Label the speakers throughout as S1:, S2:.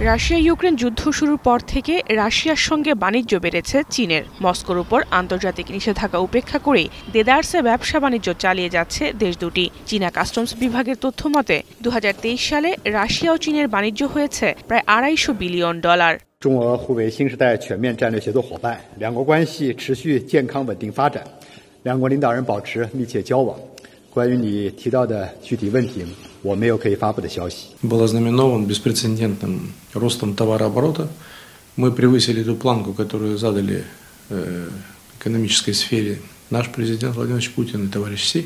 S1: Russia Ukraine যুদ্ধ শুরুর পর থেকে রাশিয়ার সঙ্গে বাণিজ্য বেড়েছে চীনের। মস্কোর উপর আন্তর্জাতিক নিষেধাজ্ঞা উপেক্ষা করেই দেদারসে ব্যবসা বাণিজ্য চালিয়ে যাচ্ছে দেশ দুটি। চীনা কাস্টমস বিভাগের তথ্য মতে 2023 সালে রাশিয়া ও চীনের বাণিজ্য হয়েছে প্রায় $250 বিলিয়ন।
S2: 中俄互为新时代全面战略协作伙伴，两国关系持续健康稳定发展，两国领导人保持密切交往。关于你提到的具体问题，我没有可以发布的消息。
S3: Был ознаменован беспрецедентным ростом товарооборота. Мы превысили ту планку, которую задали в экономической сфере наш президент Владимир Путин и товарищ Си,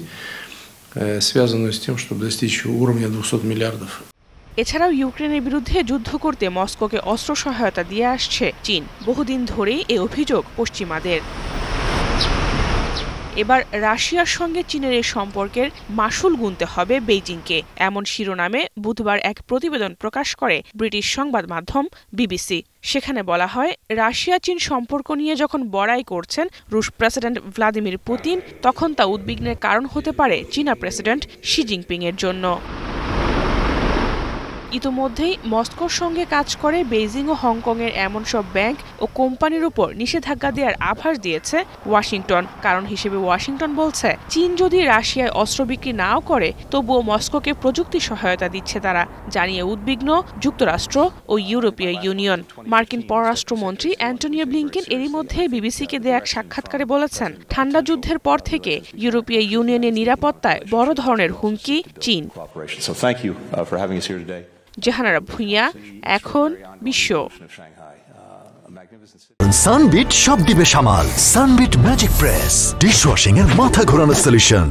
S3: связанную с тем, чтобы достичь уровня 200 миллиардов.
S1: এছাড়াও ইউক্রেনের বিরুদ্ধে যুদ্ধ করতে মস্কোকে অস্ত্র সহায়তা দিয়ে আসছে চীন। বহুদিন ধরেই এই অভিযোগ পশ্চিমাদের। এবার রাশিয়ার সঙ্গে চীনের এই সম্পর্কের মাসুল গুনতে হবে বেইজিংকে, এমন শিরোনামে বুধবার এক প্রতিবেদন প্রকাশ করে ব্রিটিশ সংবাদ মাধ্যম বিবিসি। সেখানে বলা হয়, রাশিয়া চীন সম্পর্ক নিয়ে যখন বড়াই করছেন রুশ প্রেসিডেন্ট ভ্লাদিমির পুতিন, তখন তা উদ্বিগ্নের কারণ হতে পারে চীনা প্রেসিডেন্ট শি জিনপিং এর জন্য। ইতোমধ্যেই মস্কোর সঙ্গে কাজ করে বেইজিং ও হংকংয়ের এমন সব ব্যাংক ও কোম্পানির উপর নিষেধাজ্ঞা দেওয়ার আভাস দিয়েছে ওয়াশিংটন। কারণ হিসেবে ওয়াশিংটন বলছে, চীন যদি রাশিয়ায় অস্ত্র বিক্রি নাও করে, তবুও মস্কোকে প্রযুক্তি সহায়তা দিচ্ছে তারা, জানিয়ে উদ্বিগ্ন যুক্তরাষ্ট্র ও ইউরোপীয় ইউনিয়ন। মার্কিন পররাষ্ট্রমন্ত্রী অ্যান্টনিও ব্লিংকেন এরই মধ্যে বিবিসিকে দেয়া এক সাক্ষাৎকারে বলেছেন, ঠান্ডা যুদ্ধের পর থেকে ইউরোপীয় ইউনিয়নের নিরাপত্তায় বড় ধরনের হুমকি চীন। জাহানারা ভুঁইয়া, এখন বিশ্ব।
S4: সানবিট সব দিবে সামাল। সানবিট ম্যাজিক প্রেস ডিশওয়াশিং এর মাথা ঘোরানো সলিউশন।